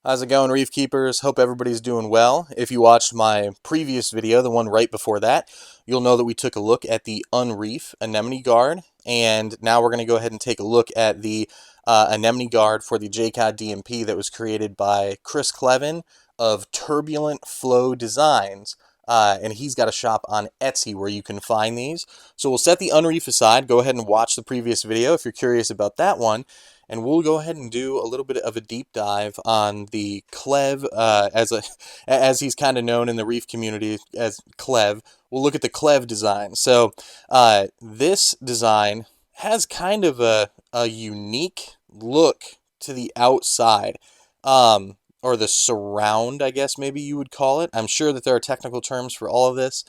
How's it going, Reef Keepers? Hope everybody's doing well. If you watched my previous video, the one right before that, you'll know that we took a look at the Unreef Anemone Guard, and now we're going to go ahead and take a look at the Anemone Guard for the Jecod DMP that was created by Chris Cleven of TurbulentFlowDesigns. And he's got a shop on Etsy where you can find these. So we'll set the Unreef aside. Go ahead and watch the previous video if you're curious about that one. And we'll go ahead and do a little bit of a deep dive on the Clev, as he's kind of known in the reef community as Clev. We'll look at the Clev design. So this design has kind of a unique look to the outside, or the surround, I guess maybe you would call it. I'm sure that there are technical terms for all of this.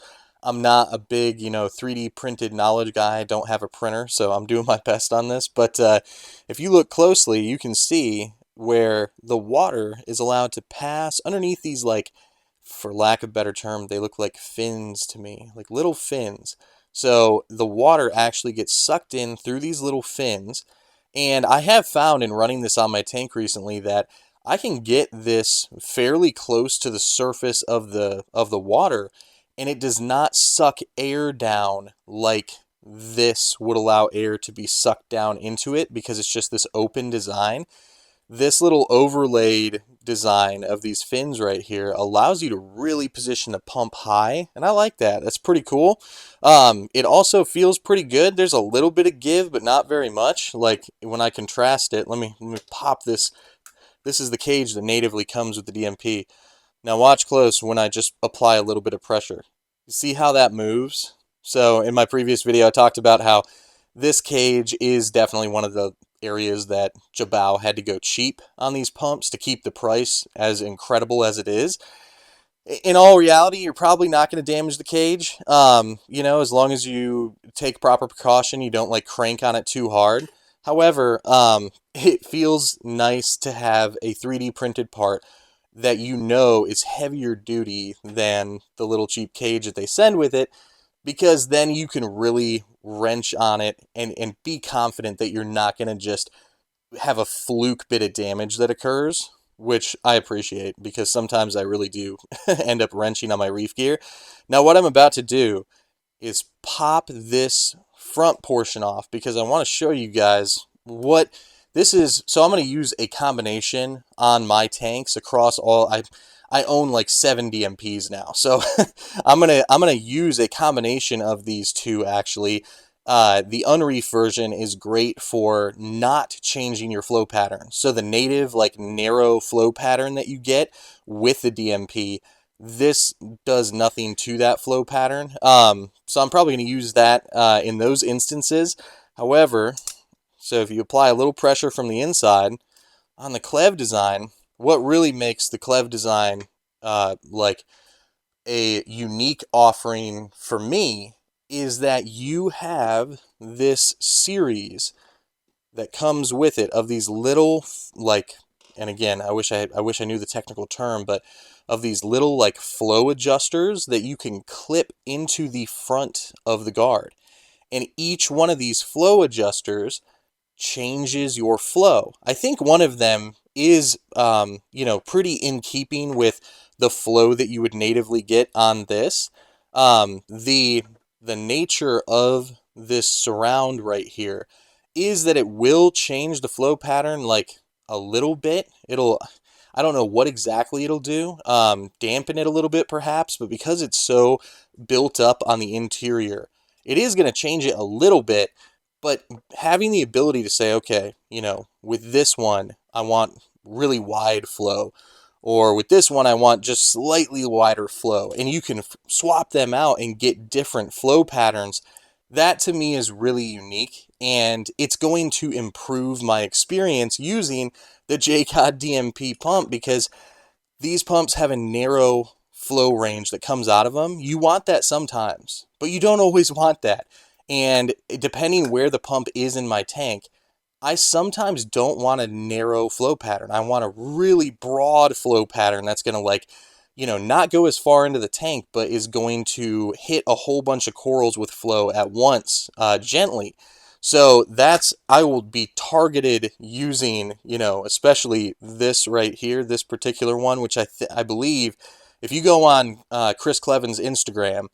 I'm not a big, 3D printed knowledge guy. I don't have a printer, so I'm doing my best on this. But if you look closely, you can see where the water is allowed to pass underneath these, like, for lack of a better term, they look like fins to me, like little fins. So the water actually gets sucked in through these little fins. And I have found in running this on my tank recently that I can get this fairly close to the surface of the water, and it does not suck air down like this would allow air to be sucked down into it, because it's just this open design. This little overlaid design of these fins right here allows you to really position the pump high, and I like that. That's pretty cool. It also feels pretty good. There's a little bit of give, but not very much. Like when I contrast it, let me pop this. This is the cage that natively comes with the DMP. Now watch close when I just apply a little bit of pressure. You see how that moves? So in my previous video, I talked about how this cage is definitely one of the areas that Jabao had to go cheap on these pumps to keep the price as incredible as it is. In all reality, you're probably not going to damage the cage. As long as you take proper precaution, you don't like crank on it too hard. However, it feels nice to have a 3D printed part that is heavier duty than the little cheap cage that they send with it, because then you can really wrench on it and be confident that you're not going to just have a fluke bit of damage that occurs, which I appreciate, because sometimes I really do end up wrenching on my reef gear. Now what I'm about to do is pop this front portion off, because I want to show you guys what this is. So I'm going to use a combination on my tanks across all. I own like 7 DMPs now, so I'm gonna use a combination of these two actually. The Unreef version is great for not changing your flow pattern. So the native like narrow flow pattern that you get with the DMP, this does nothing to that flow pattern. So I'm probably going to use that in those instances. However, so if you apply a little pressure from the inside on the Clev design, what really makes the Clev design like a unique offering for me is that you have this series that comes with it of these little, like, and again, I wish I knew the technical term, but of these little like flow adjusters that you can clip into the front of the guard. And each one of these flow adjusters changes your flow. I think one of them is, pretty in keeping with the flow that you would natively get on this. The nature of this surround right here is that it will change the flow pattern like a little bit. I don't know what exactly it'll do, dampen it a little bit perhaps, but because it's so built up on the interior, it is going to change it a little bit. But having the ability to say, okay, with this one, I want really wide flow, or with this one, I want just slightly wider flow, and you can swap them out and get different flow patterns. That to me is really unique, and it's going to improve my experience using the Jecod DMP pump, because these pumps have a narrow flow range that comes out of them. You want that sometimes, but you don't always want that. And depending where the pump is in my tank, I sometimes don't want a narrow flow pattern. I want a really broad flow pattern that's going to not go as far into the tank, but is going to hit a whole bunch of corals with flow at once, gently. So I will be targeted using, especially this right here, this particular one, which I believe if you go on Chris Clevin's Instagram,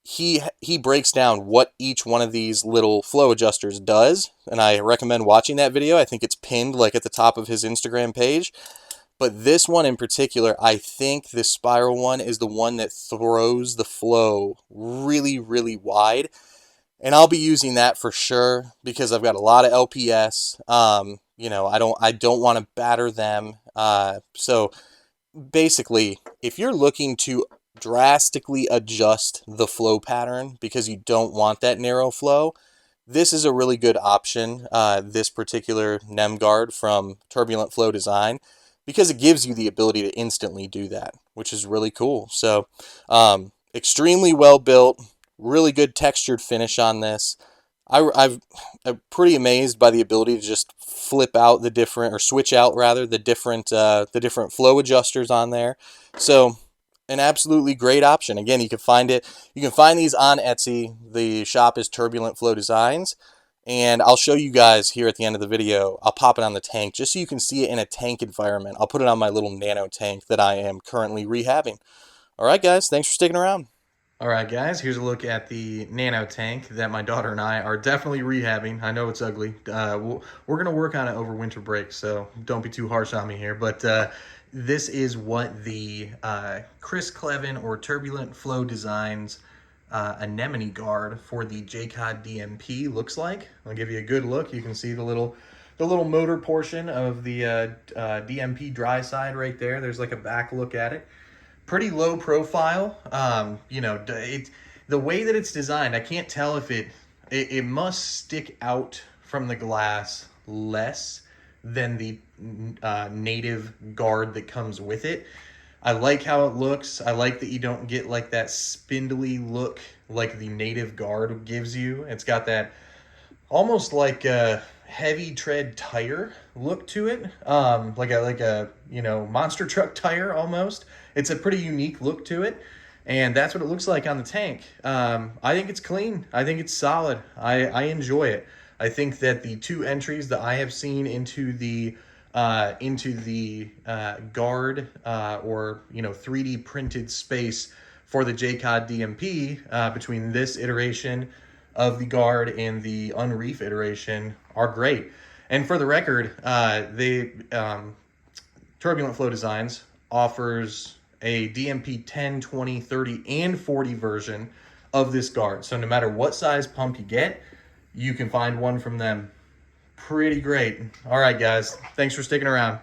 he breaks down what each one of these little flow adjusters does, and I recommend watching that video. I think it's pinned like at the top of his Instagram page. But this one in particular, I think this spiral one is the one that throws the flow really, really wide. And I'll be using that for sure because I've got a lot of LPS. I don't want to batter them. So basically, if you're looking to drastically adjust the flow pattern because you don't want that narrow flow, this is a really good option, this particular NEM guard from Turbulent Flow Design, because it gives you the ability to instantly do that, which is really cool. So extremely well built, really good textured finish on this. I'm pretty amazed by the ability to just flip out the different, or switch out rather, the different flow adjusters on there. So an absolutely great option. Again, you can find these on Etsy. The shop is Turbulent Flow Designs. And I'll show you guys here at the end of the video. I'll pop it on the tank just so you can see it in a tank environment. I'll put it on my little nano tank that I am currently rehabbing. All right, guys, thanks for sticking around. All right, guys, here's a look at the nano tank that my daughter and I are definitely rehabbing. I know it's ugly. We're going to work on it over winter break, so don't be too harsh on me here. But this is what the Chris Clevin or Turbulent Flow Designs anemone guard for the Jecod DMP looks like. I'll give you a good look. You can see the little motor portion of the DMP dry side right there. There's like a back look at it. Pretty low profile. The way that it's designed, I can't tell if it must stick out from the glass less than the native guard that comes with it. I like how it looks. I like that you don't get like that spindly look like the native guard gives you. It's got that almost like a heavy tread tire look to it, like a monster truck tire almost. It's a pretty unique look to it, and that's what it looks like on the tank. I think it's clean. I think it's solid. I enjoy it. I think that the two entries that I have seen into the guard or 3D printed space for the Jecod DMP between this iteration of the guard and the unreef iteration are great. And for the record, Turbulent Flow Designs offers a DMP 10, 20, 30, and 40 version of this guard. So no matter what size pump you get, you can find one from them. Pretty great. All right, guys. Thanks for sticking around.